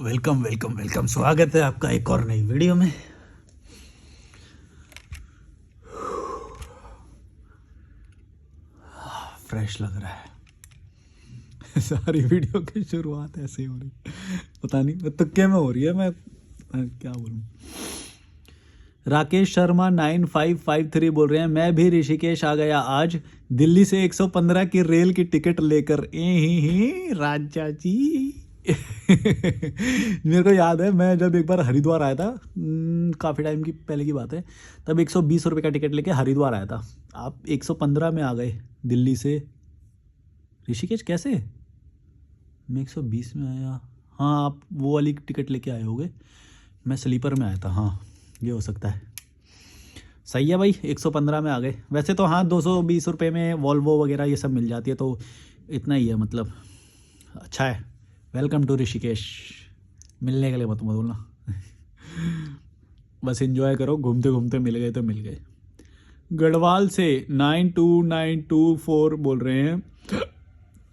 Welcome welcome welcome, स्वागत है आपका एक और नई वीडियो में। फ्रेश लग रहा है। सारी वीडियो की शुरुआत ऐसे ही हो रही, पता नहीं तुक्के में हो रही है। मैं क्या बोलूं। राकेश शर्मा 9553 बोल रहे हैं, मैं भी ऋषिकेश आ गया आज दिल्ली से 115 की रेल की टिकट लेकर। राजा जी। मेरे को याद है, मैं जब एक बार हरिद्वार आया था, काफ़ी टाइम की पहले की बात है, तब 120 रुपये का टिकट लेके हरिद्वार आया था। आप 115 में आ गए दिल्ली से ऋषिकेश कैसे? मैं 120 में आया। हाँ, आप वो वाली टिकट लेके आए होगे, मैं स्लीपर में आया था। हाँ, ये हो सकता है। सही है भाई, 115 में आ गए। वैसे तो हाँ, 220 रुपये में वॉल्वो वगैरह ये सब मिल जाती है, तो इतना ही है, मतलब अच्छा है। Welcome to Rishikesh. मिलने के लिए मत बोलना। बस एंजॉय करो, घूमते घूमते मिल गए तो मिल गए। गढ़वाल से 92924 बोल रहे हैं,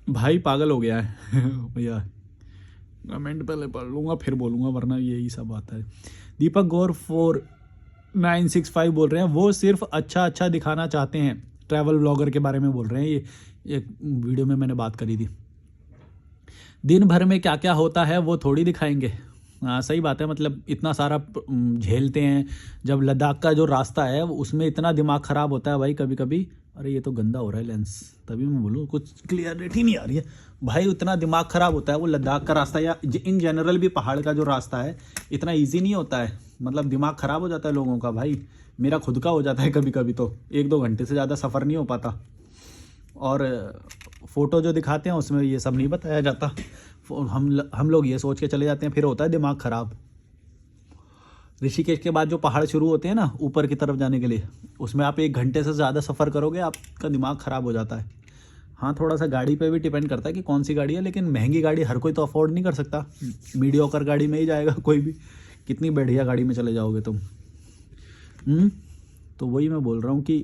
भाई पागल हो गया है। भैया कमेंट पहले पढ़ लूँगा फिर बोलूँगा, वरना यही सब आता है। दीपक गौर 4965 बोल रहे हैं, वो सिर्फ अच्छा अच्छा दिखाना चाहते हैं। ट्रैवल ब्लॉगर के बारे में बोल रहे हैं, ये एक वीडियो में मैंने बात करी थी। दिन भर में क्या क्या होता है वो थोड़ी दिखाएंगे। हाँ सही बात है, मतलब इतना सारा झेलते हैं। जब लद्दाख का जो रास्ता है उसमें इतना दिमाग ख़राब होता है भाई कभी कभी। अरे ये तो गंदा हो रहा है लेंस, तभी मैं बोलूँ कुछ क्लियरिटी नहीं आ रही है भाई। उतना दिमाग ख़राब होता है वो लद्दाख का रास्ता, या इन जनरल भी पहाड़ का जो रास्ता है इतना ईजी नहीं होता है। मतलब दिमाग ख़राब हो जाता है लोगों का भाई। मेरा खुद का हो जाता है कभी कभी, तो 1-2 घंटे से ज़्यादा सफ़र नहीं हो पाता। और फ़ोटो जो दिखाते हैं उसमें ये सब नहीं बताया जाता। हम लोग ये सोच के चले जाते हैं, फिर होता है दिमाग ख़राब। ऋषिकेश के बाद जो पहाड़ शुरू होते हैं ना ऊपर की तरफ जाने के लिए, उसमें आप 1 घंटे से ज़्यादा सफ़र करोगे, आपका दिमाग ख़राब हो जाता है। हाँ, थोड़ा सा गाड़ी पे भी डिपेंड करता है कि कौन सी गाड़ी है, लेकिन महंगी गाड़ी हर कोई तो अफोर्ड नहीं कर सकता। मीडियोकर गाड़ी में ही जाएगा कोई भी, कितनी बढ़िया गाड़ी में चले जाओगे तुम। तो वही मैं बोल रहा हूँ कि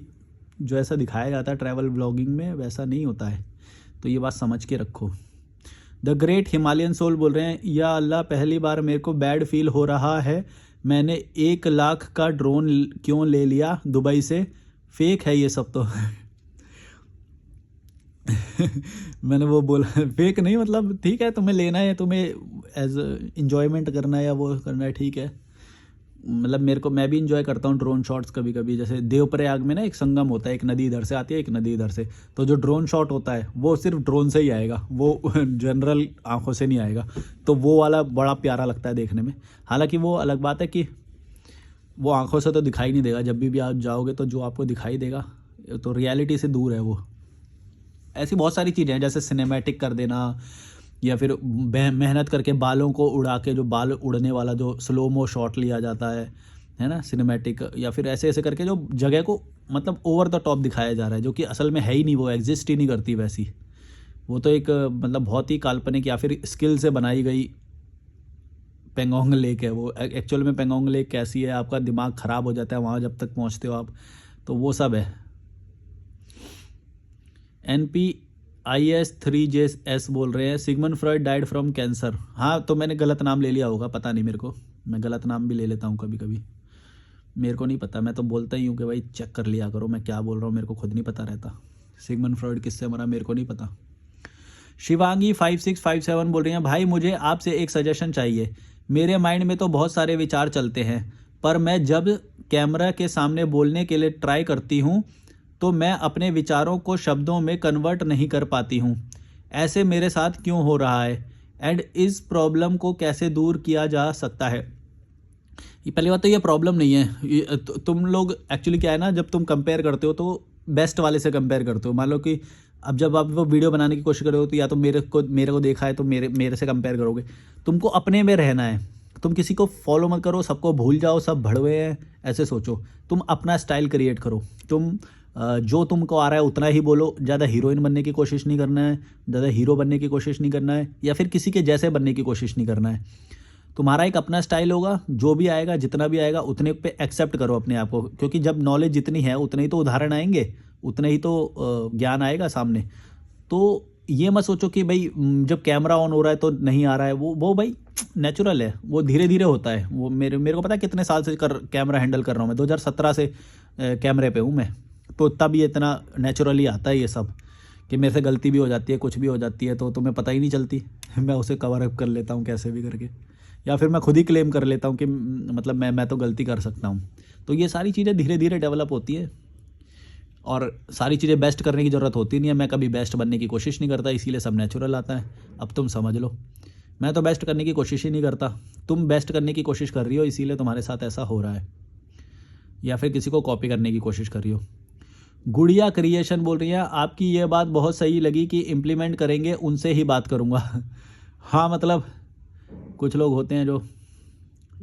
जो ऐसा दिखाया जाता है ट्रैवल ब्लॉगिंग में वैसा नहीं होता है, तो ये बात समझ के रखो। द ग्रेट हिमालयन सोल बोल रहे हैं, या अल्लाह पहली बार मेरे को बैड फील हो रहा है। मैंने 1 लाख का ड्रोन क्यों ले लिया दुबई से? फेक है ये सब तो। मैंने वो बोला फेक नहीं, मतलब ठीक है, तुम्हें लेना है, तुम्हें एज इंजॉयमेंट करना है या वो करना है, ठीक है। मतलब मैं भी इंजॉय करता हूँ ड्रोन शॉट्स कभी कभी। जैसे देवप्रयाग में ना एक संगम होता है, एक नदी इधर से आती है एक नदी इधर से, तो जो ड्रोन शॉट होता है वो सिर्फ ड्रोन से ही आएगा, वो जनरल आंखों से नहीं आएगा। तो वो वाला बड़ा प्यारा लगता है देखने में। हालांकि वो अलग बात है कि वो आंखों से तो दिखाई नहीं देगा। जब भी आप जाओगे तो जो आपको दिखाई देगा तो रियलिटी से दूर है वो। ऐसी बहुत सारी चीज़ें हैं, जैसे सिनेमैटिक कर देना, या फिर मेहनत करके बालों को उड़ा के जो बाल उड़ने वाला जो स्लोमो शॉट लिया जाता है ना, सिनेमैटिक, या फिर ऐसे ऐसे करके जो जगह को मतलब ओवर द टॉप दिखाया जा रहा है, जो कि असल में है ही नहीं, वो एग्जिस्ट ही नहीं करती वैसी। वो तो एक मतलब बहुत ही काल्पनिक या फिर स्किल से बनाई गई पेंगोंग लेक है वो। एक्चुअल में पेंगोंग लेक कैसी है, आपका दिमाग ख़राब हो जाता है वहाँ जब तक पहुँचते हो आप, तो वो सब है। NPIS3JS बोल रहे हैं, Sigmund Freud died from cancer. हाँ, तो मैंने गलत नाम ले लिया होगा, पता नहीं मेरे को। मैं गलत नाम भी ले लेता हूँ कभी कभी, मेरे को नहीं पता। मैं तो बोलता ही हूँ कि भाई चेक कर लिया करो मैं क्या बोल रहा हूँ, मेरे को खुद नहीं पता रहता सिगमंड फ्रॉइड किससे मरा, मेरे को नहीं पता। शिवांगी 5657 बोल रही हैं, भाई मुझे आपसे एक सजेशन चाहिए। मेरे माइंड में तो बहुत सारे विचार चलते हैं, पर मैं जब कैमरा के सामने बोलने के लिए ट्राई करती हूँ तो मैं अपने विचारों को शब्दों में कन्वर्ट नहीं कर पाती हूँ। ऐसे मेरे साथ क्यों हो रहा है, एंड इस प्रॉब्लम को कैसे दूर किया जा सकता है? ये पहली बात तो ये प्रॉब्लम नहीं है। तुम लोग एक्चुअली क्या है ना, जब तुम कंपेयर करते हो तो बेस्ट वाले से कंपेयर करते हो। मान लो कि अब जब आप वो वीडियो बनाने की कोशिश करोगे तो या तो मेरे को देखा है तो मेरे से कंपेयर करोगे। तुमको अपने में रहना है, तुम किसी को फॉलो मत करो, सबको भूल जाओ, सब भड़वे हैं ऐसे सोचो। तुम अपना स्टाइल क्रिएट करो। तुम जो तुमको आ रहा है उतना ही बोलो। ज़्यादा हीरोइन बनने की कोशिश नहीं करना है, ज़्यादा हीरो बनने की कोशिश नहीं करना है, या फिर किसी के जैसे बनने की कोशिश नहीं करना है। तुम्हारा एक अपना स्टाइल होगा, जो भी आएगा जितना भी आएगा उतने पे एक्सेप्ट करो अपने आप को, क्योंकि जब नॉलेज जितनी है उतने ही तो उदाहरण आएंगे, उतने ही तो ज्ञान आएगा सामने। तो ये मत सोचो कि भाई जब कैमरा ऑन हो रहा है तो नहीं आ रहा है, वो भाई नेचुरल है, वो धीरे धीरे होता है। वो मेरे को पता है कितने साल से कैमरा हैंडल कर रहा हूँ मैं, 2017 से कैमरे पे हूँ मैं, तो तब ये इतना नेचुरली आता है ये सब, कि मेरे से गलती भी हो जाती है, कुछ भी हो जाती है तो तुम्हें पता ही नहीं चलती। मैं उसे कवर अप कर लेता हूँ कैसे भी करके, या फिर मैं खुद ही क्लेम कर लेता हूँ कि मतलब मैं तो गलती कर सकता हूँ। तो ये सारी चीज़ें धीरे धीरे डेवलप होती है, और सारी चीज़ें बेस्ट करने की ज़रूरत होती नहीं है। मैं कभी बेस्ट बनने की कोशिश नहीं करता, इसीलिए सब नेचुरल आता है। अब तुम समझ लो, मैं तो बेस्ट करने की कोशिश ही नहीं करता, तुम बेस्ट करने की कोशिश कर रही हो, इसीलिए तुम्हारे साथ ऐसा हो रहा है, या फिर किसी को कॉपी करने की कोशिश कर रही हो। गुड़िया क्रिएशन बोल रही है, आपकी ये बात बहुत सही लगी कि इम्प्लीमेंट करेंगे, उनसे ही बात करूँगा। हाँ मतलब कुछ लोग होते हैं जो,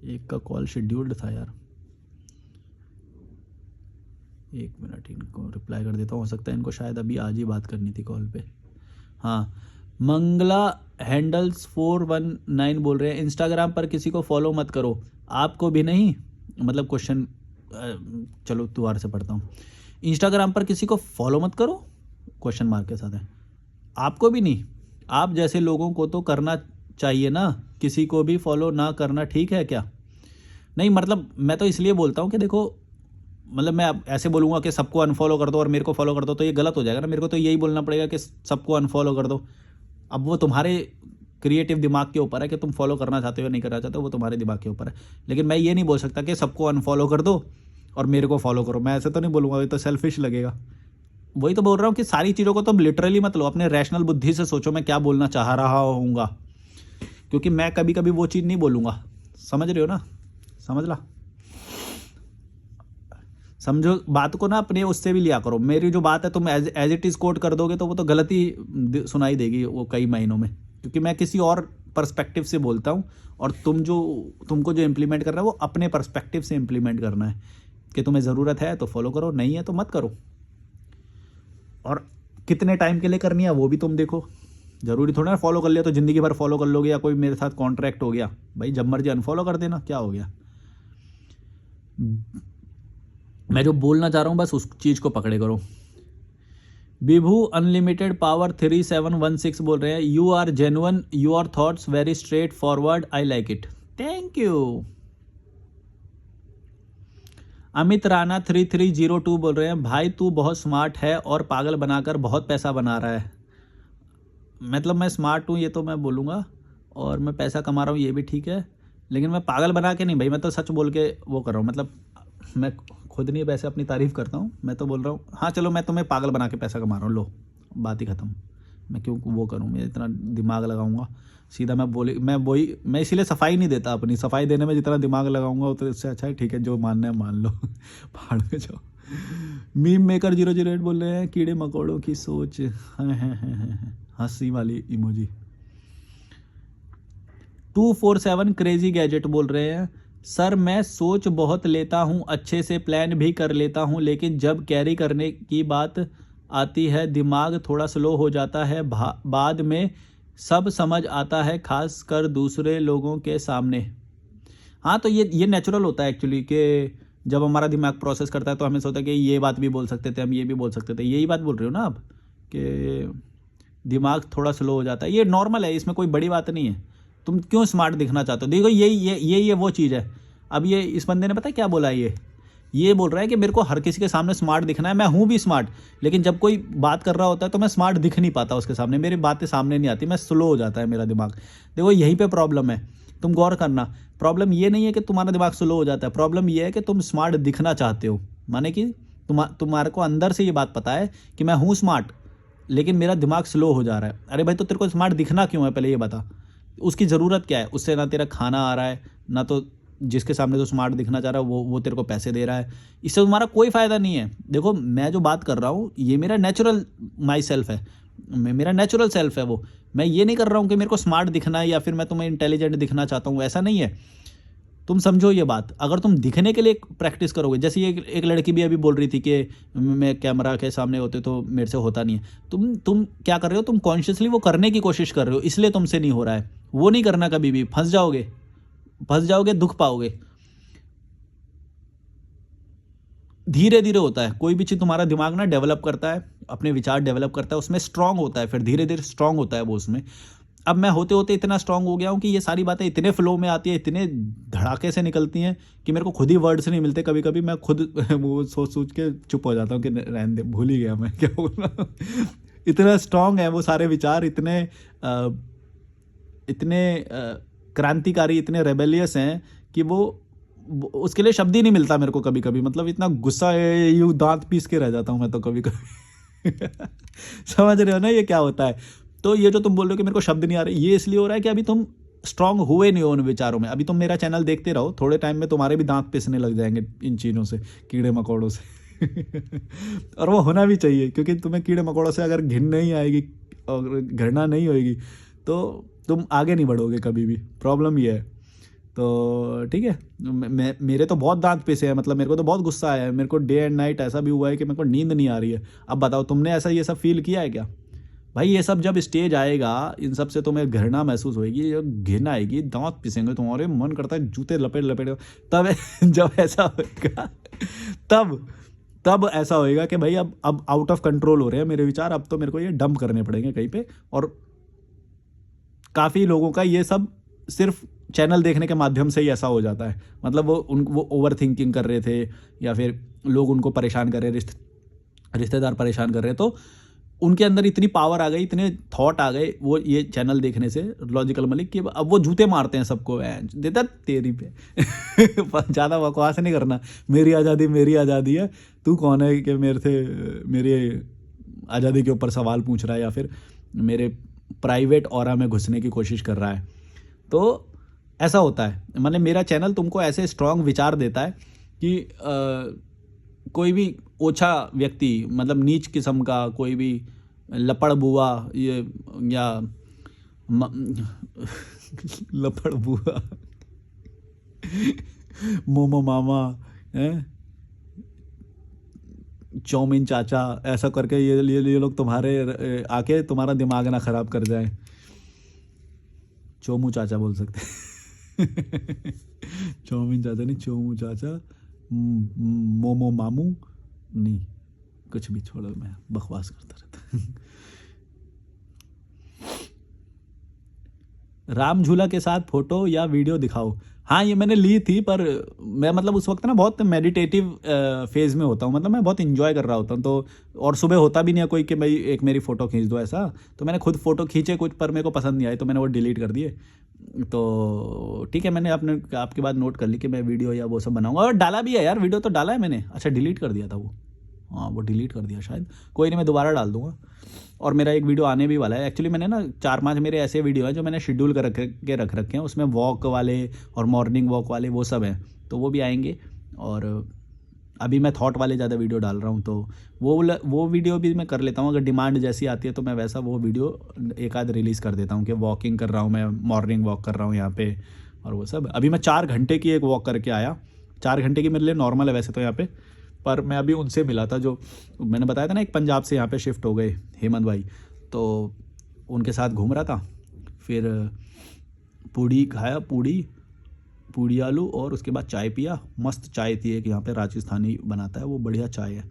एक का कॉल शेड्यूल्ड था यार, 1 मिनट इनको रिप्लाई कर देता हूँ, हो सकता है इनको शायद अभी आज ही बात करनी थी कॉल पे। हाँ, मंगला हैंडल्स 419 बोल रहे हैं, इंस्टाग्राम पर किसी को फॉलो मत करो, आपको भी नहीं, मतलब क्वेश्चन, चलो दोबारा से पढ़ता हूँ। इंस्टाग्राम पर किसी को फॉलो मत करो, क्वेश्चन मार्क के साथ है, आपको भी नहीं, आप जैसे लोगों को तो करना चाहिए ना, किसी को भी फॉलो ना करना ठीक है क्या? नहीं मतलब मैं तो इसलिए बोलता हूँ कि देखो, मतलब मैं अब ऐसे बोलूँगा कि सबको अनफॉलो कर दो और मेरे को फॉलो कर दो, तो ये गलत हो जाएगा ना। मेरे को तो यही बोलना पड़ेगा कि सबको अनफॉलो कर दो। अब वो तुम्हारे क्रिएटिव दिमाग के ऊपर है कि तुम फॉलो करना चाहते हो या नहीं करना चाहते हो, वो तुम्हारे दिमाग के ऊपर है। लेकिन मैं ये नहीं बोल सकता कि सबको अनफॉलो कर दो और मेरे को फॉलो करो, मैं ऐसे तो नहीं बोलूँगा, ये तो सेल्फिश लगेगा। वही तो बोल रहा हूँ कि सारी चीज़ों को तुम लिटरली मत लो, अपने रैशनल बुद्धि से सोचो मैं क्या बोलना चाह रहा हूँगा, क्योंकि मैं कभी कभी वो चीज़ नहीं बोलूँगा। समझ रहे हो ना? समझ ला, समझो बात को ना, अपने उससे भी लिया करो। मेरी जो बात है तुम एज इट इज़ कोट कर दोगे तो वो तो गलत ही सुनाई देगी वो कई महीनों में, क्योंकि मैं किसी और पर्सपेक्टिव से बोलता हूँ, और तुमको जो इम्प्लीमेंट करना है वो अपने पर्सपेक्टिव से इम्प्लीमेंट करना है, कि तुम्हें ज़रूरत है तो फॉलो करो, नहीं है तो मत करो। और कितने टाइम के लिए करनी है वो भी तुम देखो, ज़रूरी थोड़ा ना फॉलो कर लिया तो ज़िंदगी भर फॉलो कर लोगे, या कोई मेरे साथ कॉन्ट्रैक्ट हो गया, भाई जब मर्जी अनफॉलो कर देना, क्या हो गया। मैं जो बोलना चाह रहा हूँ बस उस चीज़ को पकड़े करो। विभू अनलिमिटेड पावर 3716 बोल रहे हैं, you are genuine, your thoughts very straight forward, I like it, thank you. Amit Rana 3302 बोल रहे हैं, भाई तू बहुत स्मार्ट है और पागल बनाकर बहुत पैसा बना रहा है। मतलब मैं स्मार्ट हूँ ये तो मैं बोलूँगा, और मैं पैसा कमा रहा हूँ ये भी ठीक है, लेकिन मैं पागल बना के नहीं भाई, मैं तो सच बोल के वो कर रहा हूँ। मतलब मैं खुद नहीं वैसे अपनी तारीफ़ करता हूँ, मैं तो बोल रहा हूँ हाँ चलो मैं तुम्हें पागल बना के पैसा कमा रहा हूँ, लो बात ही ख़त्म। मैं क्यों वो करूँ, मैं इतना दिमाग लगाऊंगा, सीधा मैं इसीलिए सफाई नहीं देता। अपनी सफाई देने में जितना दिमाग लगाऊंगा उतना इससे अच्छा है, ठीक है जो मानना है मान लो। पहाड़ में जाओ। मीम मेकर 008 बोल रहे हैं, कीड़े मकोड़ों की सोच, हंसी वाली इमोजी। 247 क्रेजी गैजेट बोल रहे हैं, सर मैं सोच बहुत लेता हूँ, अच्छे से प्लान भी कर लेता हूँ, लेकिन जब कैरी करने की बात आती है दिमाग थोड़ा स्लो हो जाता है, बाद में सब समझ आता है, खास कर दूसरे लोगों के सामने। हाँ तो ये नेचुरल होता है एक्चुअली, कि जब हमारा दिमाग प्रोसेस करता है तो हमें सोचता है कि ये बात भी बोल सकते थे, हम ये भी बोल सकते थे, यही बात बोल रहे हो ना आप, कि दिमाग थोड़ा स्लो हो जाता है, ये नॉर्मल है, इसमें कोई बड़ी बात नहीं है। तुम क्यों स्मार्ट दिखना चाहते हो, देखो ये वो चीज़ है। अब ये इस बंदे ने पता है क्या बोला है, ये बोल रहा है कि मेरे को हर किसी के सामने स्मार्ट दिखना है, मैं हूँ भी स्मार्ट, लेकिन जब कोई बात कर रहा होता है तो मैं स्मार्ट दिख नहीं पाता उसके सामने, मेरी बातें सामने नहीं आती, मैं स्लो हो जाता है मेरा दिमाग। देखो यहीं पे प्रॉब्लम है, तुम गौर करना। प्रॉब्लम ये नहीं है कि तुम्हारा दिमाग स्लो हो जाता है, प्रॉब्लम ये है कि तुम स्मार्ट दिखना चाहते हो, माने कि तुम्हारे को अंदर से ये बात पता है कि मैं हूँ स्मार्ट, लेकिन मेरा दिमाग स्लो हो जा रहा है। अरे भाई तो तेरे को स्मार्ट दिखना क्यों है, पहले ये बता, उसकी ज़रूरत क्या है? उससे ना तेरा खाना आ रहा है, ना तो जिसके सामने तो स्मार्ट दिखना चाह रहा है वो तेरे को पैसे दे रहा है, इससे तुम्हारा कोई फ़ायदा नहीं है। देखो मैं जो बात कर रहा हूँ ये मेरा नेचुरल माई सेल्फ है, मेरा नेचुरल सेल्फ है वो। मैं ये नहीं कर रहा हूँ कि मेरे को स्मार्ट दिखना है या फिर मैं तुम्हें इंटेलिजेंट दिखना चाहता हूँ, ऐसा नहीं है। तुम समझो ये बात, अगर तुम दिखने के लिए प्रैक्टिस करोगे, जैसे ये एक लड़की भी अभी बोल रही थी कि मैं कैमरा के सामने होते तो मेरे से होता नहीं है, तुम क्या कर रहे हो, तुम कॉन्शियसली वो करने की कोशिश कर रहे हो, इसलिए तुमसे नहीं हो रहा है। वो नहीं करना कभी भी, फंस जाओगे, दुख पाओगे। धीरे धीरे होता है कोई भी चीज़, तुम्हारा दिमाग ना डेवलप करता है, अपने विचार डेवलप करता है, उसमें स्ट्रांग होता है, फिर धीरे धीरे स्ट्रांग होता है वो उसमें। अब मैं होते होते इतना स्ट्रांग हो गया हूँ कि ये सारी बातें इतने फ्लो में आती है, इतने धड़ाके से निकलती हैं कि मेरे को खुद ही वर्ड्स नहीं मिलते। कभी कभी मैं खुद वो सोच सोच के चुप हो जाता हूँ कि रहने दे, भूल ही गया मैं क्या बोलना। इतना स्ट्रांग है वो सारे विचार, इतने क्रांतिकारी, इतने रेबेलियस हैं कि उसके लिए शब्द ही नहीं मिलता मेरे को कभी कभी। मतलब इतना गुस्सा है, यूँ दांत पीस के रह जाता हूँ मैं तो कभी कभी। समझ रहे हो ना ये क्या होता है? तो ये जो तुम बोल रहे हो कि मेरे को शब्द नहीं आ रहे, ये इसलिए हो रहा है कि अभी तुम स्ट्रांग हुए नहीं हो उन विचारों में। अभी तुम मेरा चैनल देखते रहो, थोड़े टाइम में तुम्हारे भी दांत पिसने लग जाएंगे इन चीज़ों से, कीड़े मकोड़ों से। और वो होना भी चाहिए, क्योंकि तुम्हें कीड़े मकोड़ों से अगर घिन नहीं आएगी और घृणा नहीं होएगी तो तुम आगे नहीं बढ़ोगे कभी भी। प्रॉब्लम ये है। तो ठीक है, मेरे तो बहुत दांत पिसे हैं, मतलब मेरे को तो बहुत गुस्सा आया है। मेरे को डे एंड नाइट ऐसा भी हुआ है कि मेरे को नींद नहीं आ रही है। अब बताओ, तुमने ऐसा ये सब फील किया है क्या? भाई ये सब जब स्टेज आएगा, इन सब से तुम्हें घृणा महसूस होगी, घिन आएगी, दांत पिसेंगे तुम्हारे, मन करता है जूते लपेट लपेट, तब जब ऐसा होगा तब ऐसा होएगा कि भाई अब आउट ऑफ कंट्रोल हो रहे हैं मेरे विचार, अब तो मेरे को ये डंप करने पड़ेंगे कहीं पे। और काफ़ी लोगों का ये सब सिर्फ चैनल देखने के माध्यम से ही ऐसा हो जाता है। मतलब वो ओवर थिंकिंग कर रहे थे, या फिर लोग उनको परेशान कर रहे, रिश्तेदार परेशान कर रहे हैं, तो उनके अंदर इतनी पावर आ गई, इतने थॉट आ गए वो ये चैनल देखने से, लॉजिकल मलिक, कि अब वो जूते मारते हैं सबको। देता तेरी पे। ज़्यादा बकवास नहीं करना, मेरी आज़ादी है, तू कौन है कि मेरी आज़ादी के ऊपर सवाल पूछ रहा है, या फिर मेरे प्राइवेट ऑरा में घुसने की कोशिश कर रहा है। तो ऐसा होता है, मतलब मेरा चैनल तुमको ऐसे स्ट्रांग विचार देता है कि कोई भी ओछा व्यक्ति, मतलब नीच किस्म का कोई भी लपड़ बुआ, ये या लपड़ बुआ, मोमो मामा, चौमिन चाचा, ऐसा करके ये लोग तुम्हारे आके तुम्हारा दिमाग ना ख़राब कर जाए। चोमू चाचा बोल सकते हैं। चौमिन चाचा नहीं, चोमू चाचा, मोमो मामू नहीं, कुछ भी छोड़ो, मैं बकवास करता रहता। राम झूला के साथ फोटो या वीडियो दिखाओ। हाँ, ये मैंने ली थी, पर मैं मतलब उस वक्त ना बहुत मेडिटेटिव फेज़ में होता हूँ, मतलब मैं बहुत इन्जॉय कर रहा होता हूँ। तो और सुबह होता भी नहीं है कोई कि भाई एक मेरी फ़ोटो खींच दो ऐसा, तो मैंने खुद फ़ोटो खींचे कुछ, पर मेरे को पसंद नहीं आई तो मैंने वो डिलीट कर दिए। तो ठीक है, मैंने आपकी बात नोट कर ली कि मैं वीडियो या वो सब बनाऊंगा, और डाला भी है यार, वीडियो तो डाला है मैंने। अच्छा, डिलीट कर दिया था वो, हाँ वो डिलीट कर दिया शायद, कोई नहीं, मैं दोबारा डाल दूंगा। और मेरा एक वीडियो आने भी वाला है। एक्चुअली मैंने ना 4-5 मेरे ऐसे वीडियो हैं जो मैंने शेड्यूल कर रख रखे हैं, उसमें वॉक वाले और मॉर्निंग वॉक वाले वो सब हैं, तो वो भी आएंगे। और अभी मैं थॉट वाले ज़्यादा वीडियो डाल रहा हूँ, तो वो वीडियो भी मैं कर लेता हूँ। अगर डिमांड जैसी आती है तो मैं वैसा वो वीडियो एक आध रिलीज़ कर देता हूँ कि वॉकिंग कर रहा हूँ मैं, मॉर्निंग वॉक कर रहा हूँ यहाँ पे, और वो सब। अभी मैं 4 घंटे की एक वॉक करके आया। 4 घंटे की मेरे लिए नॉर्मल है वैसे तो यहाँ पे, पर मैं अभी उनसे मिला था जो मैंने बताया था ना, एक पंजाब से यहाँ पे शिफ्ट हो गए, हेमंत भाई, तो उनके साथ घूम रहा था। फिर पूड़ी खाया, पूड़ी आलू, और उसके बाद चाय पिया। मस्त चाय थी, एक यहाँ पे राजस्थानी बनाता है वो, बढ़िया चाय है।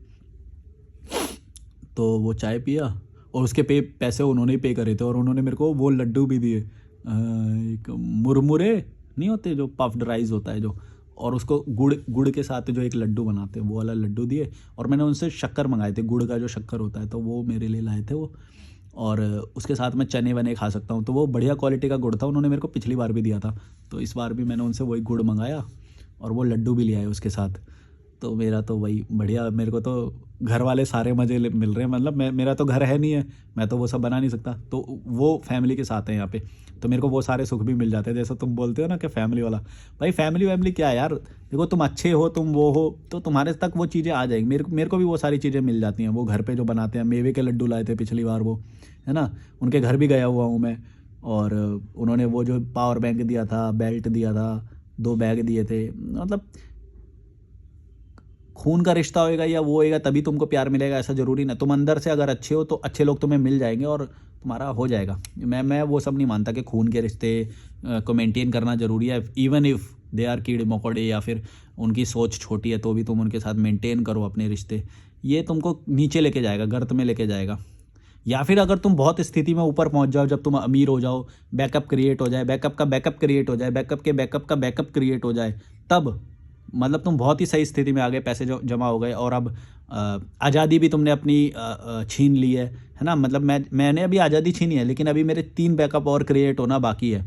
तो वो चाय पिया, और उसके पैसे उन्होंने ही पे करे थे, और उन्होंने मेरे को वो लड्डू भी दिए, एक मुरमुरे नहीं होते जो पफ्ड राइस होता है जो, और उसको गुड़ के साथ जो एक लड्डू बनाते हैं वो वाला लड्डू दिए। और मैंने उनसे शक्कर मंगाए थे, गुड़ का जो शक्कर होता है, तो वो मेरे लिए लाए थे वो। और उसके साथ मैं चने वने खा सकता हूँ, तो वो बढ़िया क्वालिटी का गुड़ था। उन्होंने मेरे को पिछली बार भी दिया था, तो इस बार भी मैंने उनसे वही गुड़ मंगाया, और वो लड्डू भी ले आए उसके साथ। तो मेरा तो वही बढ़िया, मेरे को तो घर वाले सारे मज़े मिल रहे हैं। मतलब मेरा तो घर है नहीं है, मैं तो वो सब बना नहीं सकता, तो वो फैमिली के साथ है यहाँ पे, तो मेरे को वो सारे सुख भी मिल जाते हैं। जैसा तुम बोलते हो ना कि फैमिली वाला, भाई फैमिली क्या है यार, देखो तुम अच्छे हो, तुम वो हो, तो तुम्हारे तक वो चीज़ें आ जाएंगी। मेरे को भी वो सारी चीज़ें मिल जाती हैं। वो घर पे जो बनाते हैं, मेवे के लड्डू लाए थे पिछली बार वो, है ना, उनके घर भी गया हुआ हूँ मैं। और उन्होंने वो जो पावर बैंक दिया था, बेल्ट दिया था, 2 बैग दिए थे। मतलब खून का रिश्ता होएगा या वो होएगा तभी तुमको प्यार मिलेगा, ऐसा ज़रूरी ना। तुम अंदर से अगर अच्छे हो तो अच्छे लोग तुम्हें मिल जाएंगे और तुम्हारा हो जाएगा। मैं वो सब नहीं मानता कि खून के रिश्ते को मेंटेन करना ज़रूरी है। इवन इफ़ दे आर कीड़े मकोड़े, या फिर उनकी सोच छोटी है, तो भी तुम उनके साथ मेंटेन करो अपने रिश्ते। ये तुमको नीचे लेके जाएगा, गर्त में लेके जाएगा। या फिर अगर तुम बहुत स्थिति में ऊपर पहुंच जाओ, जब तुम अमीर हो जाओ, बैकअप क्रिएट हो जाए, बैकअप का बैकअप क्रिएट हो जाए, बैकअप के बैकअप का बैकअप क्रिएट हो जाए, तब मतलब तुम बहुत ही सही स्थिति में आ गए, पैसे जो जमा हो गए, और अब आज़ादी भी तुमने अपनी छीन ली है ना। मतलब मैंने अभी आज़ादी छीनी है, लेकिन अभी मेरे 3 बैकअप और क्रिएट होना बाकी है।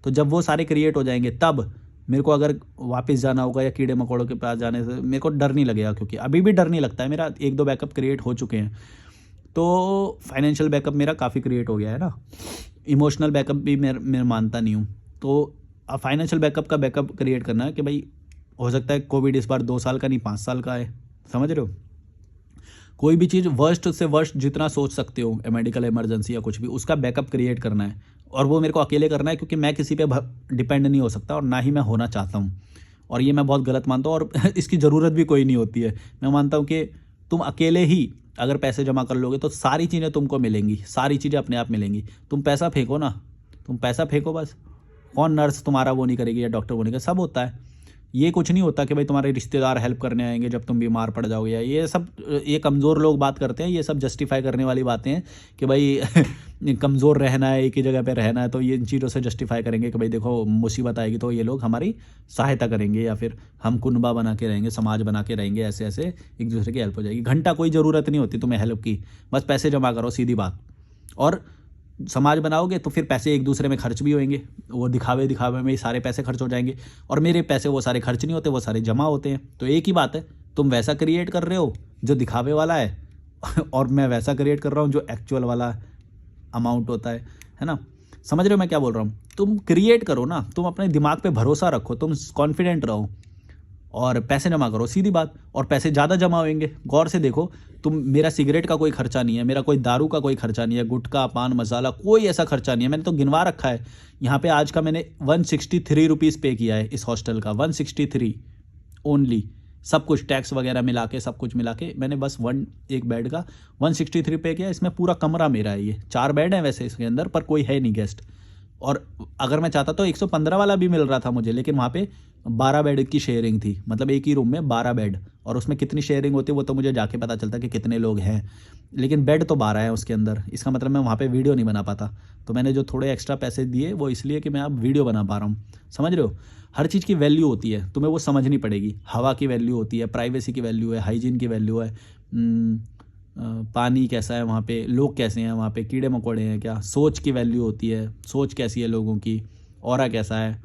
तो जब वो सारे क्रिएट हो जाएंगे, तब मेरे को अगर वापस जाना होगा या कीड़े मकोड़ों के पास जाने से मेरे को डर नहीं लगेगा, क्योंकि अभी भी डर नहीं लगता है। मेरा 1-2 बैकअप क्रिएट हो चुके हैं। तो फाइनेंशियल बैकअप मेरा काफ़ी क्रिएट हो गया है ना। इमोशनल बैकअप भी मैं मानता नहीं हूँ। तो फाइनेंशियल बैकअप का बैकअप क्रिएट करना है कि भाई हो सकता है कोविड इस बार 2 साल का नहीं 5 साल का है, समझ रहे हो। कोई भी चीज़ वर्स्ट से वर्स्ट जितना सोच सकते हो, मेडिकल इमरजेंसी या कुछ भी, उसका बैकअप क्रिएट करना है। और वो मेरे को अकेले करना है, क्योंकि मैं किसी पे डिपेंड नहीं हो सकता, और ना ही मैं होना चाहता हूँ। और ये मैं बहुत गलत मानता हूँ, और इसकी ज़रूरत भी कोई नहीं होती है। मैं मानता हूँ कि तुम अकेले ही अगर पैसे जमा कर लोगे तो सारी चीज़ें तुमको मिलेंगी, सारी चीज़ें अपने आप मिलेंगी। तुम पैसा फेंको ना, तुम पैसा फेंको बस। कौन नर्स तुम्हारा वो नहीं करेगी या डॉक्टर वो नहीं करेगा, सब होता है। ये कुछ नहीं होता कि भाई तुम्हारे रिश्तेदार हेल्प करने आएंगे जब तुम बीमार पड़ जाओगे, या ये सब ये कमज़ोर लोग बात करते हैं। ये सब जस्टिफाई करने वाली बातें हैं कि भाई कमज़ोर रहना है, एक ही जगह पे रहना है, तो ये इन चीज़ों से जस्टिफाई करेंगे कि भाई देखो मुसीबत आएगी तो ये लोग हमारी सहायता करेंगे, या फिर हम कुनबा बना के रहेंगे, समाज बना के रहेंगे, ऐसे ऐसे एक दूसरे की हेल्प हो जाएगी। घंटा कोई ज़रूरत नहीं होती तुम्हें हेल्प की, बस पैसे जमा करो, सीधी बात। और समाज बनाओगे तो फिर पैसे एक दूसरे में खर्च भी होंगे, वो दिखावे दिखावे में ही सारे पैसे खर्च हो जाएंगे। और मेरे पैसे वो सारे खर्च नहीं होते, वो सारे जमा होते हैं। तो एक ही बात है, तुम वैसा क्रिएट कर रहे हो जो दिखावे वाला है और मैं वैसा क्रिएट कर रहा हूँ जो एक्चुअल वाला अमाउंट होता है ना। समझ रहे हो मैं क्या बोल रहा हूँ। तुम क्रिएट करो ना, तुम अपने दिमाग पे भरोसा रखो, तुम कॉन्फिडेंट रहो और पैसे जमा करो, सीधी बात। और पैसे ज़्यादा जमा होंगे। गौर से देखो तुम, मेरा सिगरेट का कोई खर्चा नहीं है, मेरा कोई दारू का कोई खर्चा नहीं है, गुटखा पान मसाला कोई ऐसा खर्चा नहीं है। मैंने तो गिनवा रखा है यहाँ पे। आज का मैंने 163 रुपीज़ पे किया है इस हॉस्टल का, 163 ओनली। सब कुछ टैक्स वगैरह मिला के, सब कुछ मिला के मैंने बस एक बेड का 163 पे किया। इसमें पूरा कमरा मेरा है। ये 4 बेड हैं वैसे इसके अंदर, पर कोई है नहीं गेस्ट। और अगर मैं चाहता तो 115 वाला भी मिल रहा था मुझे, लेकिन वहाँ पे 12 बेड की शेयरिंग थी। मतलब एक ही रूम में 12 बेड, और उसमें कितनी शेयरिंग होती है वो तो मुझे जाके पता चलता कि कितने लोग हैं, लेकिन बेड तो 12 है उसके अंदर। इसका मतलब मैं वहाँ पे वीडियो नहीं बना पाता। तो मैंने जो थोड़े एक्स्ट्रा पैसे दिए वो इसलिए कि मैं अब वीडियो बना पा रहा हूँ। समझ रहे हो। हर चीज़ की वैल्यू होती है, तुम्हें वो समझनी पड़ेगी। हवा की वैल्यू होती है, प्राइवेसी की वैल्यू है, हाइजीन की वैल्यू है, पानी कैसा है वहाँ पे, लोग कैसे हैं वहाँ पे, कीड़े मकोड़े हैं क्या, सोच की वैल्यू होती है, सोच कैसी है लोगों की, ऑरा कैसा है।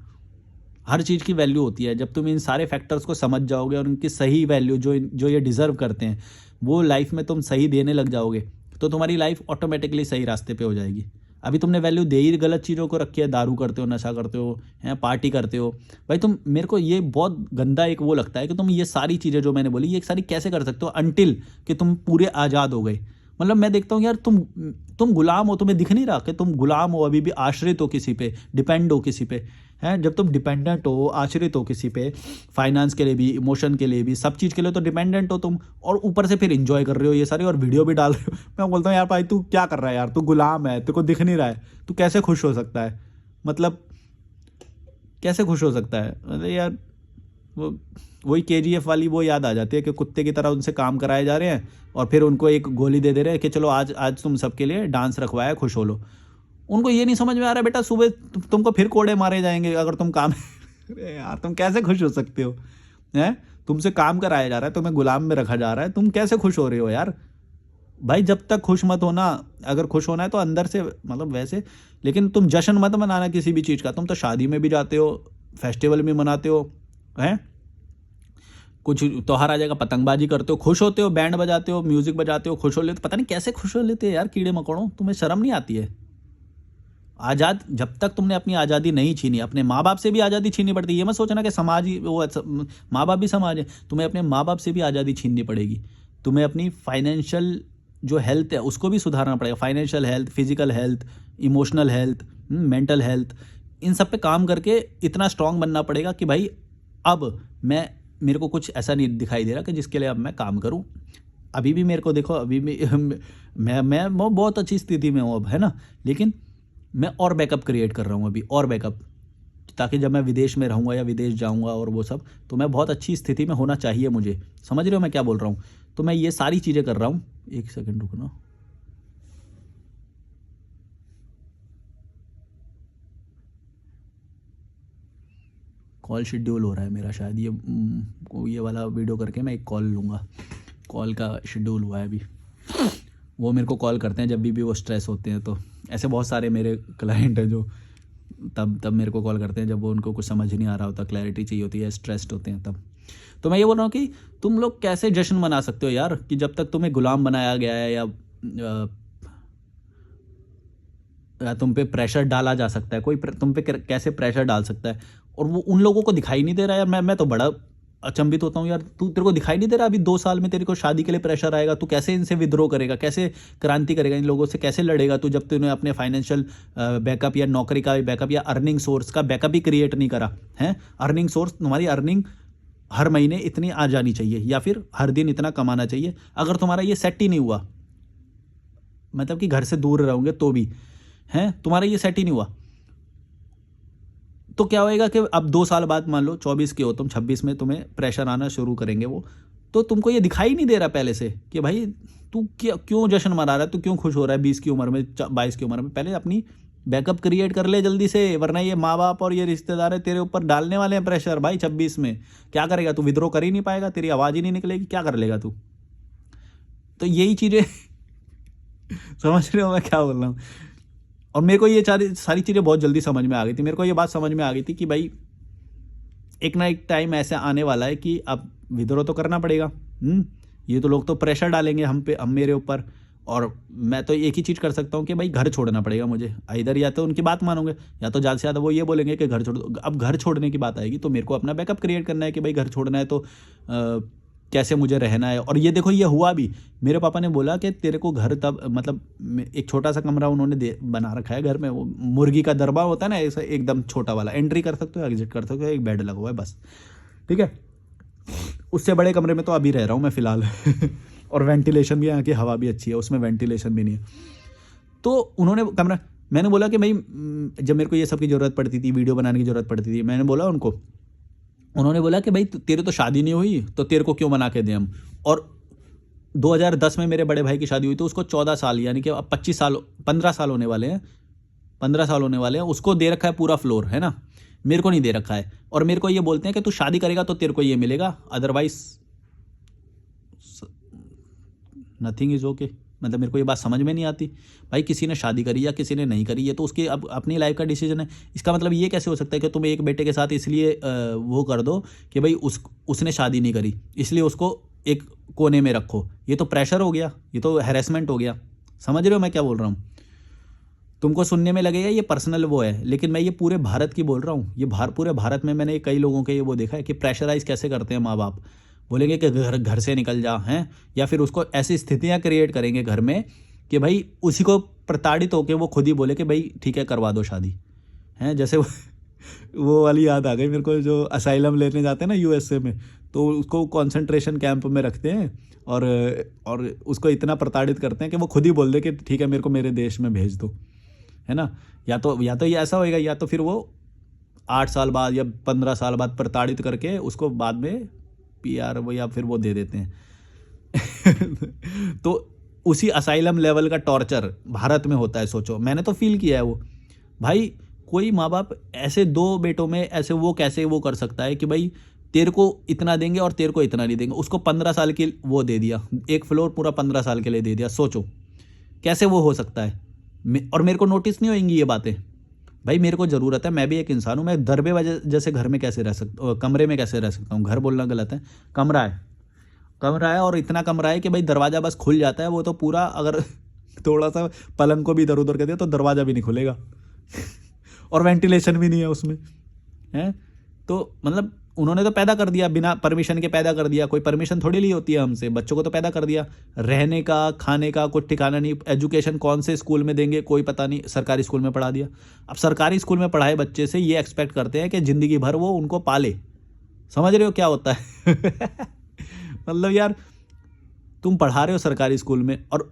हर चीज़ की वैल्यू होती है। जब तुम इन सारे फैक्टर्स को समझ जाओगे और उनकी सही वैल्यू जो ये डिज़र्व करते हैं वो लाइफ में तुम सही देने लग जाओगे, तो तुम्हारी लाइफ ऑटोमेटिकली सही रास्ते पे हो जाएगी। अभी तुमने वैल्यू दे ही गलत चीज़ों को रखी है। दारू करते हो, नशा करते हो, हैं पार्टी करते हो। भाई तुम, मेरे को ये बहुत गंदा एक वो लगता है कि तुम ये सारी चीज़ें जो मैंने बोली ये सारी कैसे कर सकते हो अनटिल कि तुम पूरे आज़ाद हो गए। मतलब मैं देखता हूँ यार, तुम गुलाम हो, तुम्हें दिख नहीं रहा कि तुम गुलाम हो, अभी भी आश्रित हो किसी पे, डिपेंड हो किसी पे। हैं जब तुम डिपेंडेंट हो, आश्रित हो किसी पे, फाइनेंस के लिए भी, इमोशन के लिए भी, सब चीज़ के लिए तो डिपेंडेंट हो तुम, और ऊपर से फिर एंजॉय कर रहे हो ये सारे और वीडियो भी डाल रहे हो। मैं बोलता हूँ यार भाई तू क्या कर रहा है यार, तू गुलाम है, तेरे को दिख नहीं रहा है, तू कैसे खुश हो सकता है। मतलब कैसे खुश हो सकता है। मतलब यार वही KGF वाली वो याद आ जाती है कि कुत्ते की तरह उनसे काम कराए जा रहे हैं और फिर उनको एक गोली दे रहे हैं कि चलो आज तुम सबके लिए डांस रखवाया, खुश हो लो। उनको ये नहीं समझ में आ रहा बेटा, सुबह तुमको फिर कोड़े मारे जाएंगे अगर तुम काम अरे यार तुम कैसे खुश हो सकते हो। हैं तुमसे काम कराया जा रहा है, तुम्हें गुलाम में रखा जा रहा है, तुम कैसे खुश हो रहे हो यार। भाई जब तक खुश मत होना, अगर खुश होना है तो अंदर से, मतलब वैसे, लेकिन तुम जश्न मत मनाना किसी भी चीज़ का। तुम तो शादी में भी जाते हो, फेस्टिवल भी मनाते हो, हैं कुछ त्योहार आ जाएगा पतंगबाजी करते हो, खुश होते हो, बैंड बजाते हो, म्यूजिक बजाते हो, खुश हो लेते। पता नहीं कैसे खुश हो लेते हैं यार कीड़े मकोड़ों, तुम्हें शर्म नहीं आती है। आज़ाद, जब तक तुमने अपनी आज़ादी नहीं छीनी, अपने माँ बाप से भी आज़ादी छीननी पड़ती है। ये मत सोचना कि समाज ही वो, माँ बाप भी समाज है। तुम्हें अपने माँ बाप से भी आज़ादी छीननी पड़ेगी। तुम्हें अपनी फाइनेंशियल जो हेल्थ है उसको भी सुधारना पड़ेगा। Financial health, physical health, emotional health, mental health, इन सब पे काम करके इतना स्ट्रांग बनना पड़ेगा कि भाई अब मेरे को कुछ ऐसा नहीं दिखाई दे रहा कि जिसके लिए अब मैं काम करूं। अभी भी मेरे को देखो, अभी भी मैं बहुत अच्छी स्थिति में हूँ अब, है ना। लेकिन मैं और बैकअप क्रिएट कर रहा हूँ अभी, और बैकअप। ताकि जब मैं विदेश में रहूँगा या विदेश जाऊँगा और वो सब, तो मैं बहुत अच्छी स्थिति में होना चाहिए मुझे। समझ रहे हो मैं क्या बोल रहा हूँ? तो मैं ये सारी चीज़ें कर रहा हूँ। एक सेकंड रुकना। कॉल शेड्यूल हो रहा है मेरा शायद, ये वाला वीडियो करके मैं एक कॉल लूँगा। कॉल का शेड्यूल हुआ है अभी। वो मेरे को कॉल करते हैं जब भी वो स्ट्रेस होते हैं। तो ऐसे बहुत सारे मेरे क्लाइंट हैं जो तब मेरे को कॉल करते हैं जब वो उनको कुछ समझ नहीं आ रहा होता, क्लैरिटी चाहिए होती है, स्ट्रेस्ड होते हैं तब। तो मैं ये बोल रहा हूँ कि तुम लोग कैसे जश्न मना सकते हो यार, कि जब तक तुम्हें गुलाम बनाया गया है या तुम पे प्रेशर डाला जा सकता है, कोई तुम पे कैसे प्रेशर डाल सकता है, और वो उन लोगों को दिखाई नहीं दे रहा यार। मैं तो बड़ा अचंभित होता हूँ यार, तेरे को दिखाई नहीं दे रहा अभी 2 साल में तेरे को शादी के लिए प्रेशर आएगा, तू कैसे इनसे विद्रोह करेगा, कैसे क्रांति करेगा, इन लोगों से कैसे लड़ेगा तू, जब तूने अपने फाइनेंशियल बैकअप या नौकरी का बैकअप या अर्निंग सोर्स का बैकअप ही क्रिएट नहीं करा है। अर्निंग सोर्स, तुम्हारी अर्निंग हर महीने इतनी आ जानी चाहिए या फिर हर दिन इतना कमाना चाहिए। अगर तुम्हारा ये सेट ही नहीं हुआ, मतलब कि घर से दूर रहोगे तो भी हैं, तुम्हारा ये सेट ही नहीं हुआ, तो क्या होएगा कि अब 2 साल बाद, मान लो 24 के हो तुम, 26 में तुम्हें प्रेशर आना शुरू करेंगे वो, तो तुमको ये दिखाई नहीं दे रहा पहले से कि भाई तू क्यों जश्न मना रहा है, तू क्यों खुश हो रहा है 20 की उम्र में, 22 की उम्र में। पहले अपनी बैकअप क्रिएट कर ले जल्दी से, वरना ये माँ बाप और ये रिश्तेदार है तेरे ऊपर डालने वाले हैं प्रेशर भाई। 26 में क्या करेगा तू? विद्रोह कर ही नहीं पाएगा, तेरी आवाज़ ही नहीं निकलेगी, क्या कर लेगा तू? तो यही चीज़ें समझ रहे हो मैं क्या बोल रहा हूँ? और मेरे को ये सारी चीज़ें बहुत जल्दी समझ में आ गई थी। मेरे को ये बात समझ में आ गई थी कि भाई एक ना एक टाइम ऐसा आने वाला है कि अब विद्रोह तो करना पड़ेगा। ये तो लोग तो प्रेशर डालेंगे हम पे, हम मेरे ऊपर, और मैं तो एक ही चीज़ कर सकता हूँ कि भाई घर छोड़ना पड़ेगा मुझे। इधर या तो उनकी बात मानूंगे, या तो ज़्यादा से ज़्यादा वो ये बोलेंगे कि घर छोड़ दो। अब घर छोड़ने की बात आएगी तो मेरे को अपना बैकअप क्रिएट करना है कि भाई घर छोड़ना है तो कैसे मुझे रहना है। और ये देखो ये हुआ भी। मेरे पापा ने बोला कि तेरे को घर तब, मतलब एक छोटा सा कमरा उन्होंने बना रखा है घर में, वो मुर्गी का दरबा होता है ना, ऐसा एकदम छोटा वाला, एंट्री कर सकते हो, एग्जिट कर सकते हो, एक बेड लगा हुआ है बस, ठीक है। उससे बड़े कमरे में तो अभी रह रहा हूँ मैं फ़िलहाल और वेंटिलेशन भी, यहाँ की हवा भी अच्छी है, उसमें वेंटिलेशन भी नहीं है। तो उन्होंने कमरा, मैंने बोला कि भाई जब मेरे को ये सब की ज़रूरत पड़ती थी, वीडियो बनाने की ज़रूरत पड़ती थी, मैंने बोला उनको, उन्होंने बोला कि भाई तेरे तो शादी नहीं हुई तो तेरे को क्यों बना के दें हम। और 2010 में मेरे बड़े भाई की शादी हुई तो उसको 14 साल, यानी कि अब 15 साल होने वाले हैं, 15 साल होने वाले हैं, उसको दे रखा है पूरा फ्लोर, है ना, मेरे को नहीं दे रखा है। और मेरे को ये बोलते हैं कि तू शादी करेगा तो तेरे को ये मिलेगा, अदरवाइज नथिंग इज़ ओके। मतलब मेरे को ये बात समझ में नहीं आती भाई, किसी ने शादी करी या किसी ने नहीं करी, ये तो उसकी अब अपनी लाइफ का डिसीजन है। इसका मतलब ये कैसे हो सकता है कि तुम एक बेटे के साथ इसलिए वो कर दो कि भाई उसने शादी नहीं करी इसलिए उसको एक कोने में रखो। ये तो प्रेशर हो गया, ये तो हैरेसमेंट हो गया। समझ रहे हो मैं क्या बोल रहा हूँ? तुमको सुनने में लगेगा ये पर्सनल वो है, लेकिन मैं ये पूरे भारत की बोल रहा हूँ। ये पूरे भारत में मैंने कई लोगों के ये वो देखा है कि प्रेशराइज कैसे करते हैं माँ बाप। बोलेंगे कि घर से निकल जा, हैं, या फिर उसको ऐसी स्थितियाँ क्रिएट करेंगे घर में कि भाई उसी को प्रताड़ित होकर वो खुद ही बोले कि भाई ठीक है करवा दो शादी, हैं। जैसे वो वाली याद आ गई मेरे को, जो असाइलम लेने जाते हैं ना यूएसए में, तो उसको कॉन्सेंट्रेशन कैंप में रखते हैं और उसको इतना प्रताड़ित करते हैं कि वो खुद ही बोल दे कि ठीक है मेरे को मेरे देश में भेज दो, है ना। या तो ये ऐसा होएगा, या तो फिर वो 8 साल बाद या 15 साल बाद प्रताड़ित करके उसको बाद में पीआर वो या फिर वो दे देते हैं तो उसी असाइलम लेवल का टॉर्चर भारत में होता है। सोचो, मैंने तो फील किया है वो। भाई कोई माँ बाप ऐसे 2 बेटों में ऐसे वो कैसे वो कर सकता है कि भाई तेरे को इतना देंगे और तेरे को इतना नहीं देंगे। उसको 15 साल की वो दे दिया, एक फ्लोर पूरा 15 साल के लिए दे दिया। सोचो कैसे वो हो सकता है। और मेरे को नोटिस नहीं होंगी ये बातें। भाई मेरे को ज़रूरत है, मैं भी एक इंसान हूँ। मैं दरबे वजह जैसे घर में कैसे रह सकता, कमरे में कैसे रह सकता हूँ? घर बोलना गलत है, कमरा है, और इतना कमरा है कि भाई दरवाज़ा बस खुल जाता है। वो तो पूरा, अगर थोड़ा सा पलंग को भी इधर उधर कर दिया तो दरवाज़ा भी नहीं खुलेगा और वेंटिलेशन भी नहीं है उसमें, है। तो मतलब उन्होंने तो पैदा कर दिया, बिना परमिशन के पैदा कर दिया। कोई परमिशन थोड़ी ली होती है हमसे, बच्चों को तो पैदा कर दिया। रहने का, खाने का कुछ ठिकाना नहीं। एजुकेशन कौन से स्कूल में देंगे कोई पता नहीं, सरकारी स्कूल में पढ़ा दिया। अब सरकारी स्कूल में पढ़ाए बच्चे से ये एक्सपेक्ट करते हैं कि ज़िंदगी भर वो उनको पाले। समझ रहे हो क्या होता है मतलब यार तुम पढ़ा रहे हो सरकारी स्कूल में, और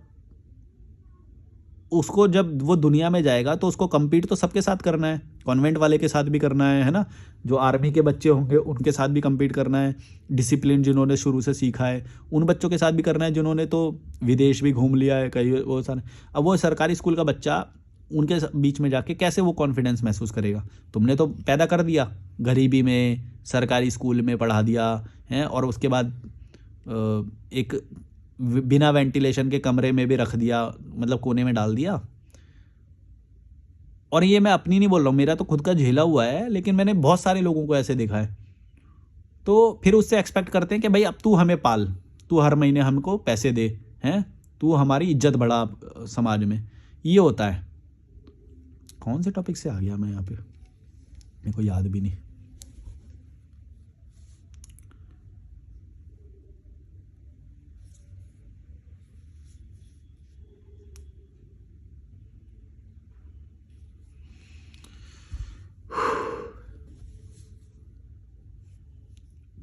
उसको जब वो दुनिया में जाएगा तो उसको compete तो सबके साथ करना है, कॉन्वेंट वाले के साथ भी करना है ना, जो आर्मी के बच्चे होंगे उनके साथ भी compete करना है, डिसिप्लिन जिन्होंने शुरू से सीखा है उन बच्चों के साथ भी करना है, जिन्होंने तो विदेश भी घूम लिया है कई वो सारे। अब वो सरकारी स्कूल का बच्चा उनके बीच में जाके कैसे वो कॉन्फिडेंस महसूस करेगा? तुमने तो पैदा कर दिया, गरीबी में सरकारी स्कूल में पढ़ा दिया है, और उसके बाद एक बिना वेंटिलेशन के कमरे में भी रख दिया, मतलब कोने में डाल दिया। और ये मैं अपनी नहीं बोल रहा हूँ, मेरा तो खुद का झेला हुआ है, लेकिन मैंने बहुत सारे लोगों को ऐसे देखा है। तो फिर उससे एक्सपेक्ट करते हैं कि भाई अब तू हमें पाल, तू हर महीने हमको पैसे दे, हैं, तू हमारी इज्जत बढ़ा समाज में। ये होता है। कौन से टॉपिक से आ गया मैं यहाँ पे, मेरे को याद भी नहीं।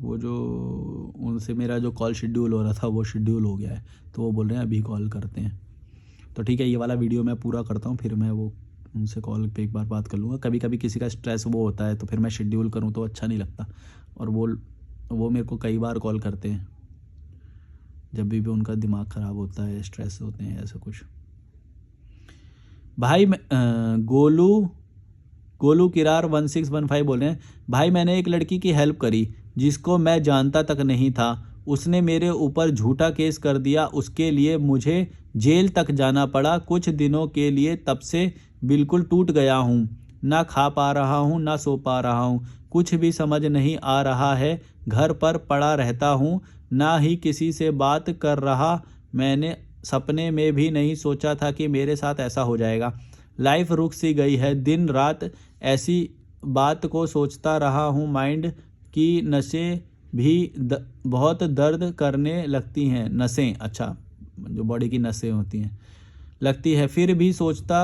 वो जो उनसे मेरा जो कॉल शेड्यूल हो रहा था वो शेड्यूल हो गया है, तो वो बोल रहे हैं अभी कॉल करते हैं। तो ठीक है, ये वाला वीडियो मैं पूरा करता हूँ, फिर मैं वो उनसे कॉल पे एक बार बात कर लूँगा। कभी कभी किसी का स्ट्रेस वो होता है तो फिर मैं शेड्यूल करूँ तो अच्छा नहीं लगता, और वो मेरे को कई बार कॉल करते हैं जब भी उनका दिमाग ख़राब होता है, स्ट्रेस होते हैं, ऐसा कुछ। भाई गोलू किरार 1615 बोल रहे हैं, भाई मैंने एक लड़की की हेल्प करी जिसको मैं जानता तक नहीं था, उसने मेरे ऊपर झूठा केस कर दिया, उसके लिए मुझे जेल तक जाना पड़ा कुछ दिनों के लिए। तब से बिल्कुल टूट गया हूँ, ना खा पा रहा हूँ ना सो पा रहा हूँ, कुछ भी समझ नहीं आ रहा है, घर पर पड़ा रहता हूँ, ना ही किसी से बात कर रहा। मैंने सपने में भी नहीं सोचा था कि मेरे साथ ऐसा हो जाएगा। लाइफ रुक सी गई है, दिन रात ऐसी बात को सोचता रहा हूँ। माइंड की नसें भी बहुत दर्द करने लगती हैं। नसें, अच्छा, जो बॉडी की नसें होती हैं, लगती है। फिर भी सोचता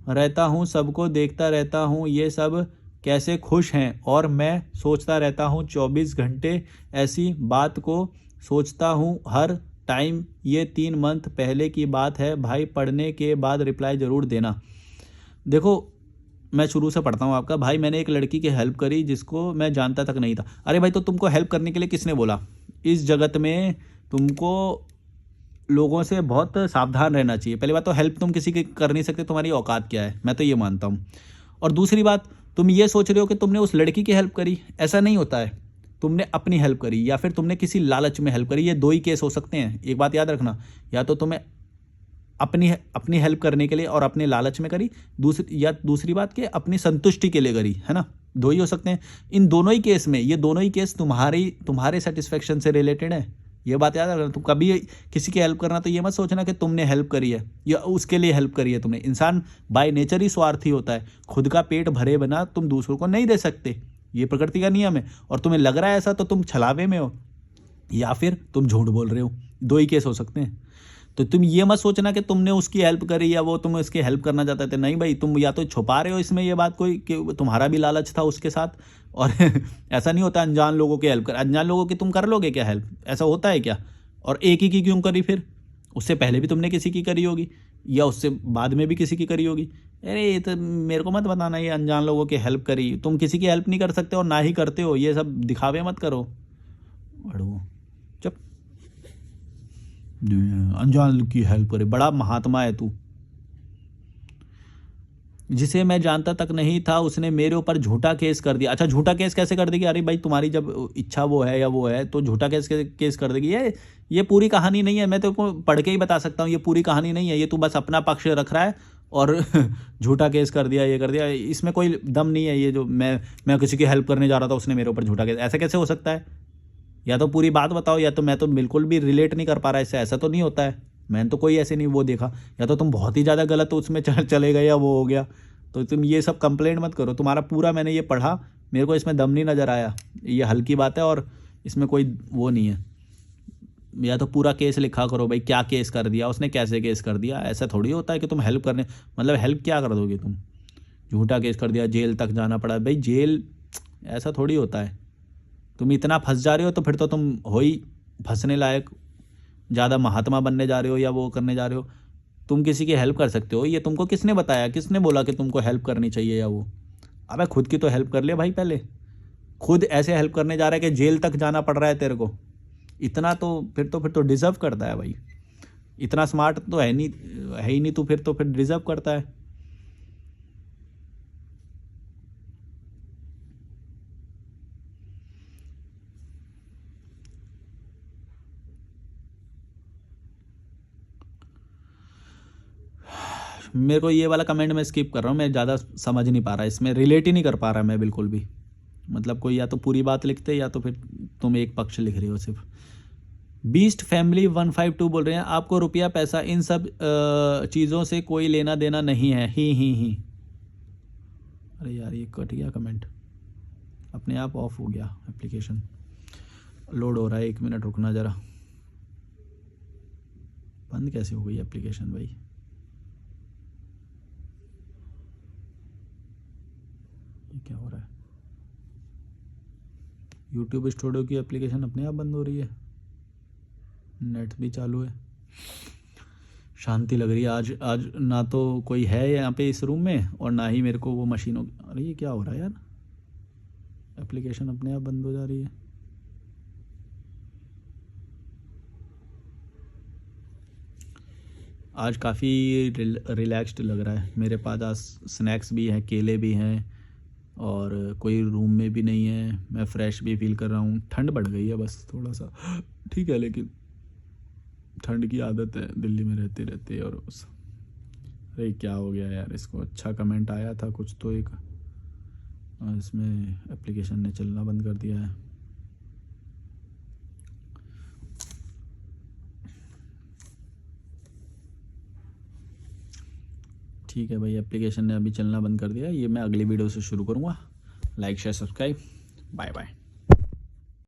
रहता हूँ, सबको देखता रहता हूँ ये सब कैसे खुश हैं, और मैं सोचता रहता हूँ 24 घंटे ऐसी बात को सोचता हूँ हर टाइम। ये 3 मंथ पहले की बात है। भाई पढ़ने के बाद रिप्लाई ज़रूर देना। देखो, मैं शुरू से पढ़ता हूँ आपका। भाई मैंने एक लड़की की हेल्प करी जिसको मैं जानता तक नहीं था। अरे भाई, तो तुमको हेल्प करने के लिए किसने बोला? इस जगत में तुमको लोगों से बहुत सावधान रहना चाहिए। पहली बात तो हेल्प तुम किसी की कर नहीं सकते, तुम्हारी औकात क्या है, मैं तो ये मानता हूँ। और दूसरी बात, तुम ये सोच रहे हो कि तुमने उस लड़की की हेल्प करी, ऐसा नहीं होता है। तुमने अपनी हेल्प करी या फिर तुमने किसी लालच में हेल्प करी, ये दो ही केस हो सकते हैं। एक बात याद रखना, या तो तुम्हें अपनी हेल्प करने के लिए और अपने लालच में करी, दूसरी बात कि अपनी संतुष्टि के लिए करी, है ना। दो ही हो सकते हैं। इन दोनों ही केस में, ये दोनों ही केस तुम्हारे सेटिस्फेक्शन से रिलेटेड है। ये बात याद रखना। तुम कभी किसी की हेल्प करना तो ये मत सोचना कि तुमने हेल्प करी है या उसके लिए हेल्प करी है तुमने। इंसान बाय नेचर ही स्वार्थी होता है। खुद का पेट भरे बिना तुम दूसरों को नहीं दे सकते, ये प्रकृति का नियम है। और तुम्हें लग रहा है ऐसा तो तुम छलावे में हो या फिर तुम झूठ बोल रहे हो। दो ही केस हो सकते हैं। तो तुम ये मत सोचना कि तुमने उसकी हेल्प करी या वो तुम उसकी हेल्प करना चाहते थे। नहीं भाई, तुम या तो छुपा रहे हो इसमें ये बात कोई कि तुम्हारा भी लालच था उसके साथ। और ऐसा नहीं होता अनजान लोगों की हेल्प कर, अनजान लोगों की तुम कर लोगे क्या हेल्प? ऐसा होता है क्या? और एक ही की क्यों करी फिर? उससे पहले भी तुमने किसी की करी होगी या उससे बाद में भी किसी की करी होगी। अरे ये तो मेरे को मत बताना ये अनजान लोगों की हेल्प करी। तुम किसी की हेल्प नहीं कर सकते और ना ही करते हो। ये सब दिखावे मत करो। अड़ो चुप। अनजान की हेल्प करे, बड़ा महात्मा है तू। जिसे मैं जानता तक नहीं था उसने मेरे ऊपर झूठा केस कर दिया। अच्छा, झूठा केस कैसे कर देगी? अरे भाई, तुम्हारी जब इच्छा वो है या वो है तो झूठा केस कर देगी। ये पूरी कहानी नहीं है। मैं तेरे को पढ़ के ही बता सकता हूँ, ये पूरी कहानी नहीं है। ये तू बस अपना पक्ष रख रहा है और झूठा केस कर दिया, ये कर दिया। इसमें कोई दम नहीं है। ये जो मैं किसी की हेल्प करने जा रहा था उसने मेरे ऊपर झूठा केस, ऐसा कैसे हो सकता है? या तो पूरी बात बताओ, या तो मैं तो बिल्कुल भी रिलेट नहीं कर पा रहा इससे। ऐसा तो नहीं होता है। मैंने तो कोई ऐसे नहीं वो देखा। या तो तुम बहुत ही ज़्यादा गलत उसमें चले गए या वो हो गया। तो तुम ये सब कंप्लेंट मत करो। तुम्हारा पूरा मैंने ये पढ़ा, मेरे को इसमें दम नहीं नज़र आया। ये हल्की बात है और इसमें कोई वो नहीं है। या तो पूरा केस लिखा करो भाई, क्या केस कर दिया उसने, कैसे केस कर दिया। ऐसा थोड़ी होता है कि तुम हेल्प करने, मतलब हेल्प क्या कर दोगे तुम? झूठा केस कर दिया, जेल तक जाना पड़ा। भाई जेल, ऐसा थोड़ी होता है। तुम इतना फंस जा रहे हो तो फिर तो तुम हो ही फंसने लायक, ज़्यादा महात्मा बनने जा रहे हो या वो करने जा रहे हो। तुम किसी की हेल्प कर सकते हो, ये तुमको किसने बताया, किसने बोला कि तुमको हेल्प करनी चाहिए या वो? अबे खुद की तो हेल्प कर ले भाई पहले। खुद ऐसे हेल्प करने जा रहा है कि जेल तक जाना पड़ रहा है तेरे को, इतना तो फिर तो डिज़र्व करता है भाई। इतना स्मार्ट तो है नहीं, है ही नहीं तू, फिर तो फिर डिज़र्व करता है। मेरे को ये वाला कमेंट मैं स्किप कर रहा हूँ, मैं ज़्यादा समझ नहीं पा रहा, इसमें रिलेट ही नहीं कर पा रहा मैं बिल्कुल भी। मतलब कोई या तो पूरी बात लिखते या तो फिर तुम एक पक्ष लिख रही हो सिर्फ। बीस्ट फैमिली 152 बोल रहे हैं, आपको रुपया पैसा इन सब चीज़ों से कोई लेना देना नहीं है, ही। अरे यार ये कट गया कमेंट, अपने आप ऑफ हो गया एप्लीकेशन, लोड हो रहा है, 1 मिनट रुकना ज़रा। बंद कैसे हो गई एप्लीकेशन भाई? ये क्या हो रहा है? यूट्यूब स्टूडियो की एप्लीकेशन अपने आप बंद हो रही है, नेट भी चालू है। शांति लग रही है आज। आज ना तो कोई है यहाँ पे इस रूम में और ना ही मेरे को वो मशीनों। अरे ये क्या हो रहा है यार, एप्लीकेशन अपने आप बंद हो जा रही है। आज काफ़ी रिलैक्स्ड लग रहा है मेरे पास। आज स्नैक्स भी हैं, केले भी हैं और कोई रूम में भी नहीं है, मैं फ़्रेश भी फील कर रहा हूँ। ठंड बढ़ गई है बस थोड़ा सा, ठीक है, लेकिन ठंड की आदत है दिल्ली में रहते रहते। और उस, अरे क्या हो गया यार इसको? अच्छा कमेंट आया था कुछ तो एक, इसमें एप्लीकेशन ने चलना बंद कर दिया है। ठीक है भाई, एप्लीकेशन ने अभी चलना बंद कर दिया, ये मैं अगली वीडियो से शुरू करूँगा। Like share subscribe, bye bye.